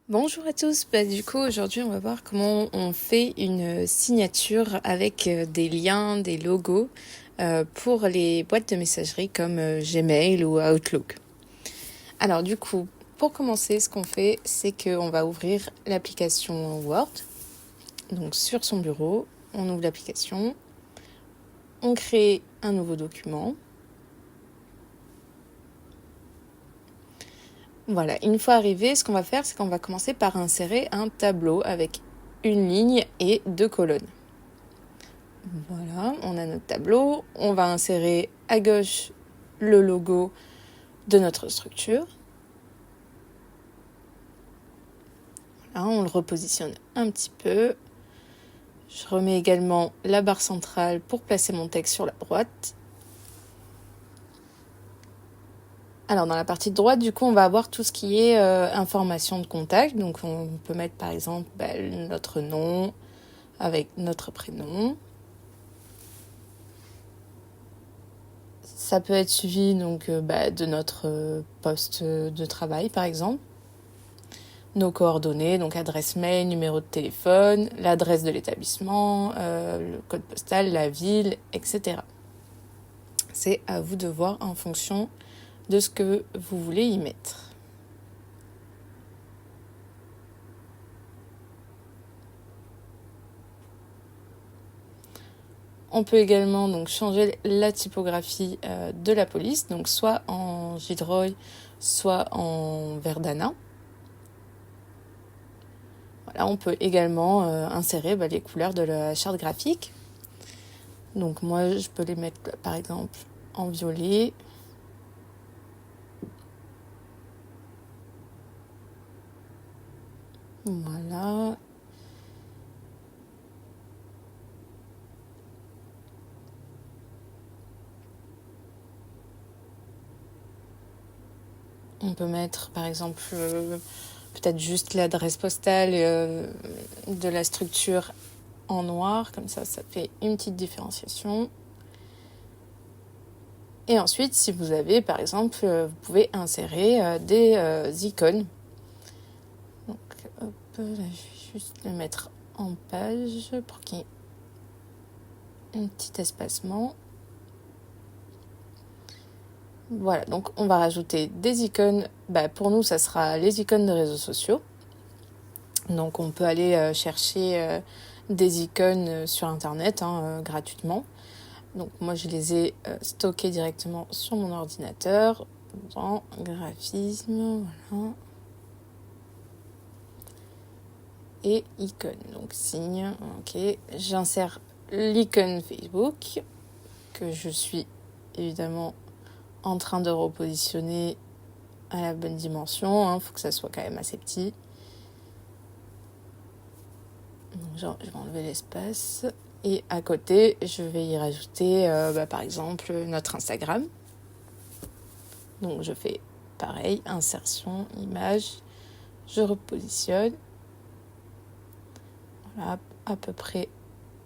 Bonjour à tous, du coup aujourd'hui on va voir comment on fait une signature avec des liens, des logos pour les boîtes de messagerie comme Gmail ou Outlook. Alors du coup, pour commencer, ce qu'on fait, c'est qu'on va ouvrir l'application Word. Donc sur son bureau, on ouvre l'application, on crée un nouveau document. Voilà, une fois arrivé, ce qu'on va faire, c'est qu'on va commencer par insérer un tableau avec une ligne et 2 colonnes. Voilà, on a notre tableau. On va insérer à gauche le logo de notre structure. Voilà, on le repositionne un petit peu. Je remets également la barre centrale pour placer mon texte sur la droite. Alors dans la partie de droite, du coup, on va avoir tout ce qui est information de contact. Donc on peut mettre par exemple notre nom avec notre prénom. Ça peut être suivi donc de notre poste de travail par exemple. Nos coordonnées, donc adresse mail, numéro de téléphone, l'adresse de l'établissement, le code postal, la ville, etc. C'est à vous de voir en fonction de ce que vous voulez y mettre. On peut également donc changer la typographie de la police, donc soit en Gidroy, soit en Verdana. Voilà, on peut également insérer les couleurs de la charte graphique. Donc moi, je peux les mettre par exemple en violet. Voilà. On peut mettre par exemple peut-être juste l'adresse postale de la structure en noir, comme ça fait une petite différenciation. Et ensuite, si vous avez par exemple, vous pouvez insérer des icônes. Donc hop, là je vais juste le mettre en page pour qu'il y ait un petit espacement. Voilà, donc on va rajouter des icônes. Pour nous, ça sera les icônes de réseaux sociaux. Donc on peut aller chercher des icônes sur Internet gratuitement. Donc moi, je les ai stockées directement sur mon ordinateur dans graphisme, voilà. Et icône, donc signe, ok. J'insère l'icône Facebook que je suis évidemment en train de repositionner à la bonne dimension. Faut que ça soit quand même assez petit. Donc, je vais enlever l'espace. Et à côté, je vais y rajouter par exemple notre Instagram. Donc je fais pareil, insertion, image, je repositionne. Voilà, à peu près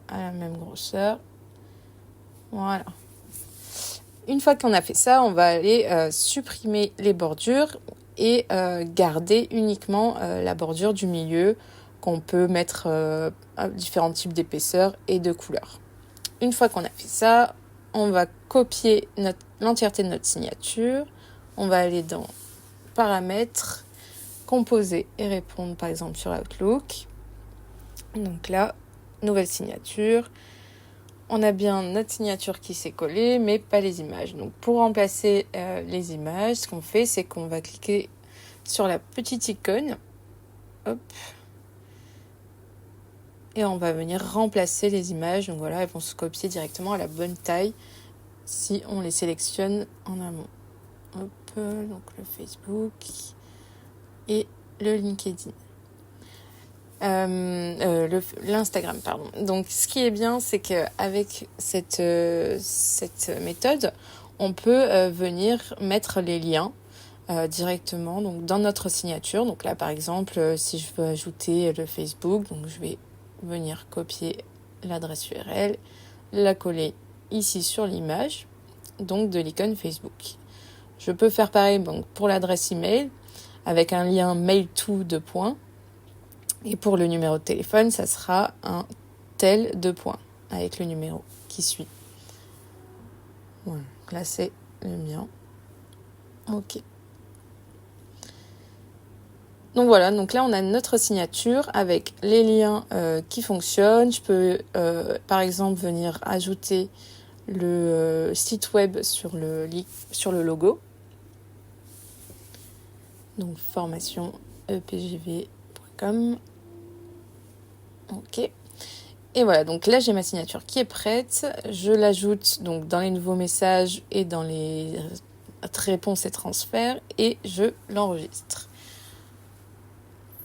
à la même grosseur. Voilà. Une fois qu'on a fait ça, on va aller supprimer les bordures et garder uniquement la bordure du milieu qu'on peut mettre à différents types d'épaisseur et de couleurs. Une fois qu'on a fait ça, on va copier l'entièreté de notre signature. On va aller dans Paramètres, Composer et répondre par exemple sur Outlook. Donc là, nouvelle signature. On a bien notre signature qui s'est collée, mais pas les images. Donc pour remplacer les images, ce qu'on fait, c'est qu'on va cliquer sur la petite icône. Hop. Et on va venir remplacer les images. Donc voilà, elles vont se copier directement à la bonne taille si on les sélectionne en amont. Hop, donc le Facebook et le LinkedIn. L'Instagram, pardon. Donc, ce qui est bien, c'est qu'avec cette méthode, on peut venir mettre les liens directement donc dans notre signature. Donc là, par exemple, si je veux ajouter le Facebook, donc je vais venir copier l'adresse URL, la coller ici sur l'image, donc de l'icône Facebook. Je peux faire pareil donc, pour l'adresse email avec un lien mail to : Et pour le numéro de téléphone, ça sera un tel 2 points avec le numéro qui suit. Voilà, donc là c'est le mien. Ok. Donc voilà, donc là on a notre signature avec les liens qui fonctionnent. Je peux par exemple venir ajouter le site web sur le logo. Donc formation epgv.com. Ok. Et voilà, donc là j'ai ma signature qui est prête. Je l'ajoute donc dans les nouveaux messages et dans les réponses et transferts et je l'enregistre.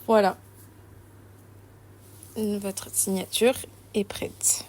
Voilà. Votre signature est prête.